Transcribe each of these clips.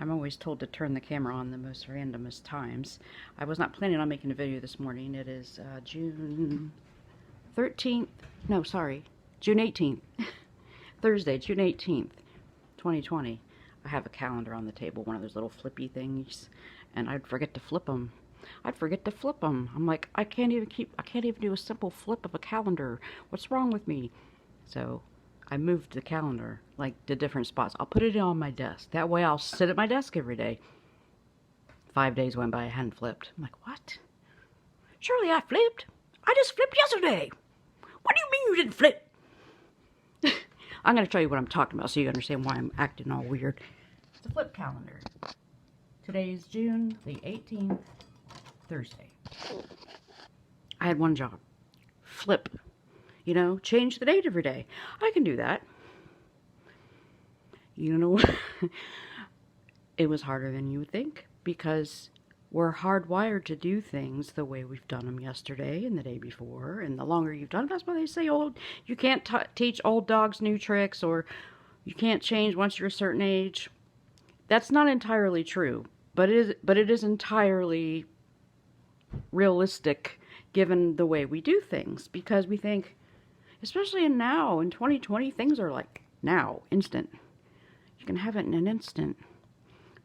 I'm always told to turn the camera on the most randomest times. I was not planning on making a video this morning. It is June 13th. No, sorry. June 18th. Thursday, June 18th, 2020. I have a calendar on the table, one of those little flippy things, and I'd forget to flip them. I'm like, I can't even do a simple flip of a calendar. What's wrong with me? So I moved the calendar, like, to different spots. I'll put it on my desk. That way I'll sit at my desk every day. 5 days went by, I hadn't flipped. I'm like, what? Surely I flipped. I just flipped yesterday. What do you mean you didn't flip? I'm going to tell you what I'm talking about so you understand why I'm acting all weird. It's a flip calendar. Today is June the 18th, Thursday. I had one job. Flip. You know, change the date every day. I can do that. You know what? It was harder than you would think because we're hardwired to do things the way we've done them yesterday and the day before. And the longer you've done them, that's why they say you can't teach old dogs new tricks, or you can't change once you're a certain age. That's not entirely true, but it is entirely realistic given the way we do things, because we think, especially now in 2020, things are like now, instant. You can have it in an instant.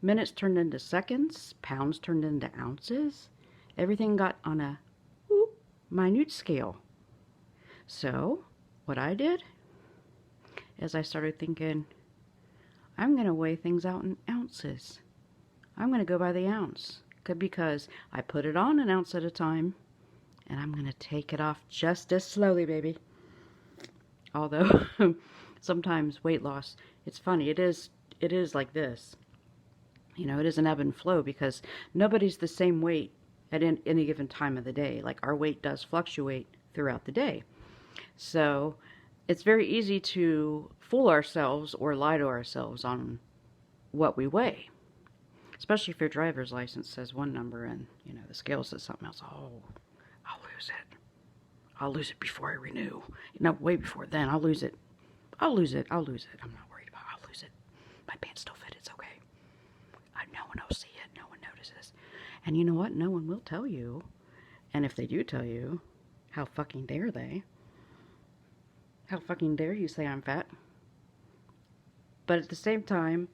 Minutes turned into seconds, pounds turned into ounces. Everything got on a minute scale. So, what I did is I started thinking, I'm going to weigh things out in ounces. I'm going to go by the ounce. Because I put it on an ounce at a time, and I'm going to take it off just as slowly, baby. Although, sometimes weight loss, it's funny, it is like this. You know, it is an ebb and flow because nobody's the same weight at any given time of the day. Like, our weight does fluctuate throughout the day. So, it's very easy to fool ourselves or lie to ourselves on what we weigh. Especially if your driver's license says one number and, you know, the scale says something else. Oh, I'll lose it. I'll lose it before I renew. No, way before then. I'll lose it. I'm not worried about it. I'll lose it. My pants still fit. It's okay. No one will see it. No one notices. And you know what? No one will tell you. And if they do tell you, how fucking dare they? How fucking dare you say I'm fat? But at the same time,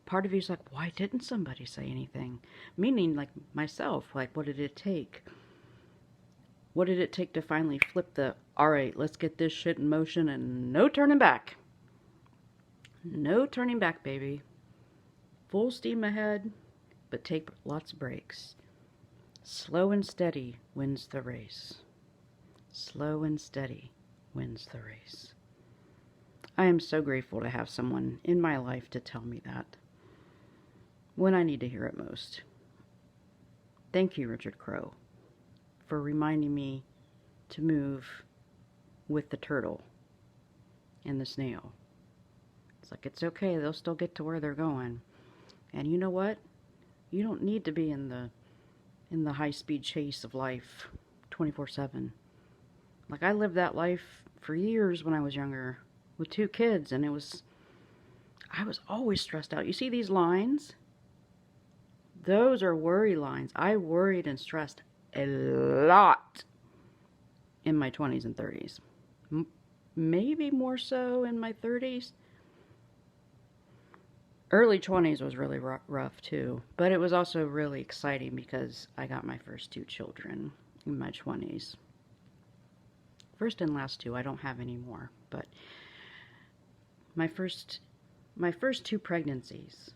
part of you's like, why didn't somebody say anything? Meaning, like, myself, like, what did it take? What did it take to finally flip the, all right, let's get this shit in motion and no turning back. No turning back, baby. Full steam ahead, but take lots of breaks. Slow and steady wins the race. Slow and steady wins the race. I am so grateful to have someone in my life to tell me that when I need to hear it most. Thank you, Richard Crow, for reminding me to move with the turtle and the snail. It's like, it's okay, they'll still get to where they're going. And you know what? You don't need to be in the high-speed chase of life 24/7. Like, I lived that life for years when I was younger with 2 kids, and I was always stressed out. You see these lines? Those are worry lines. I worried and stressed a lot in my 20s and 30s. Maybe more so in my 30s. Early 20s was really rough too, but it was also really exciting because I got my first 2 children in my 20s. First and last 2, I don't have any more, but my first 2 pregnancies,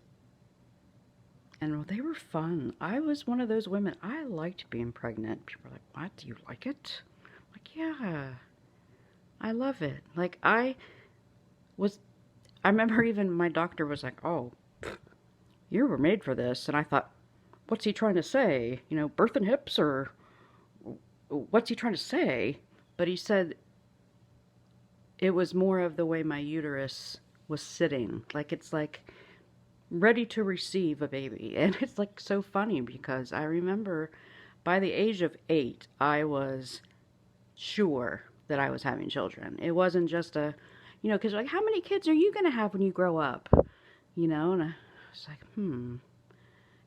and they were fun. I was one of those women, I liked being pregnant. People were like, what, do you like it? I'm like, yeah, I love it. Like, I remember even my doctor was like, oh, you were made for this. And I thought, what's he trying to say? You know, birthing hips, or what's he trying to say? But he said it was more of the way my uterus was sitting. Like, it's like ready to receive a baby. And it's like so funny because I remember by the age of 8, I was sure that I was having children. It wasn't just a, You know, because like, how many kids are you going to have when you grow up? You know, and I was like,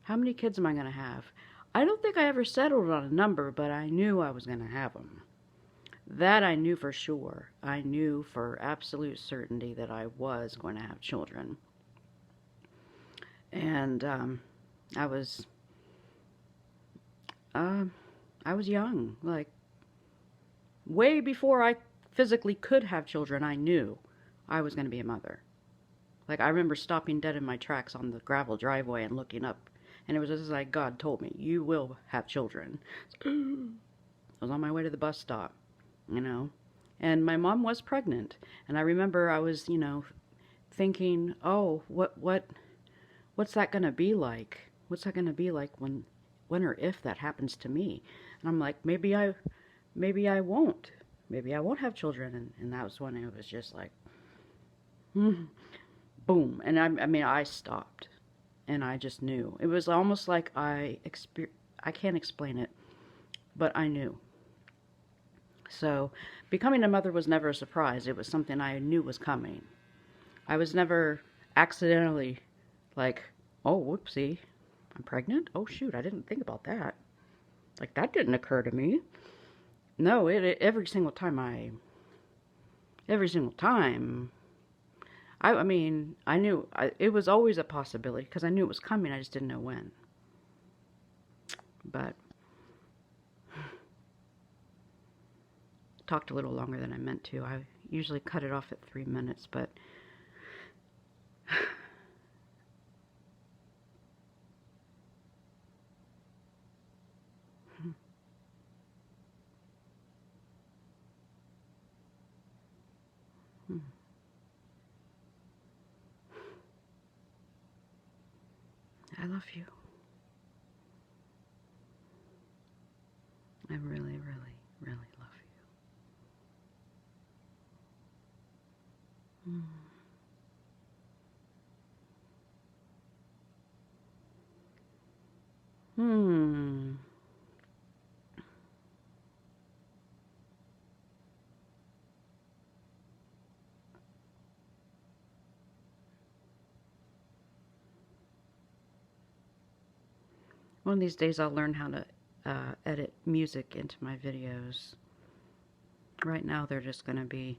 how many kids am I going to have? I don't think I ever settled on a number, but I knew I was going to have them. That I knew for sure. I knew for absolute certainty that I was going to have children. And I was young, like way before I physically could have children. I knew I was going to be a mother. Like, I remember stopping dead in my tracks on the gravel driveway and looking up, and it was just like God told me, you will have children. I was on my way to the bus stop, you know, and my mom was pregnant, and I remember I was, you know, thinking, oh, what's that going to be like? What's that going to be like when or if that happens to me? And I'm like, maybe I won't. Maybe I won't have children. And that was when it was just like, boom. And I mean, I stopped. And I just knew. It was almost like I can't explain it, but I knew. So, becoming a mother was never a surprise. It was something I knew was coming. I was never accidentally like, oh, whoopsie, I'm pregnant? Oh, shoot, I didn't think about that. Like, that didn't occur to me. No, every single time, I mean, I knew it was always a possibility because I knew it was coming. I just didn't know when. But talked a little longer than I meant to. I usually cut it off at 3 minutes, but I love you. I really, really, really love you. One of these days I'll learn how to edit music into my videos. Right now they're just going to be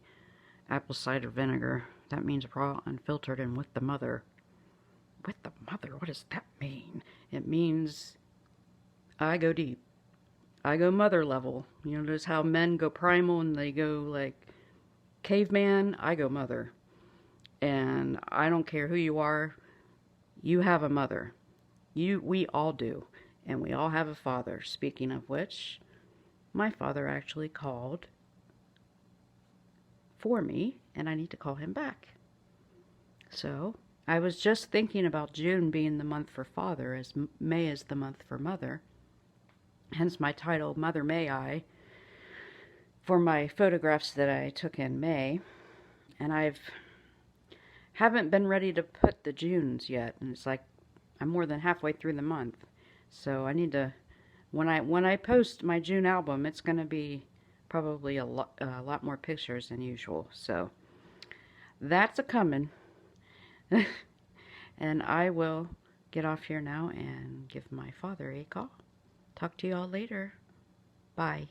apple cider vinegar. That means raw, unfiltered, and with the mother. With the mother? What does that mean? It means I go deep. I go mother level. You know, notice how men go primal and they go like caveman. I go mother. And I don't care who you are. You have a mother. We all do. And we all have a father. Speaking of which, my father actually called for me, and I need to call him back. So, I was just thinking about June being the month for father, as May is the month for mother. Hence my title, Mother May I, for my photographs that I took in May. And haven't been ready to put the Junes yet, and it's like I'm more than halfway through the month. So I need to, when I post my June album, it's going to be probably a lot more pictures than usual. So that's a coming. And I will get off here now and give my father a call. Talk to you all later. Bye.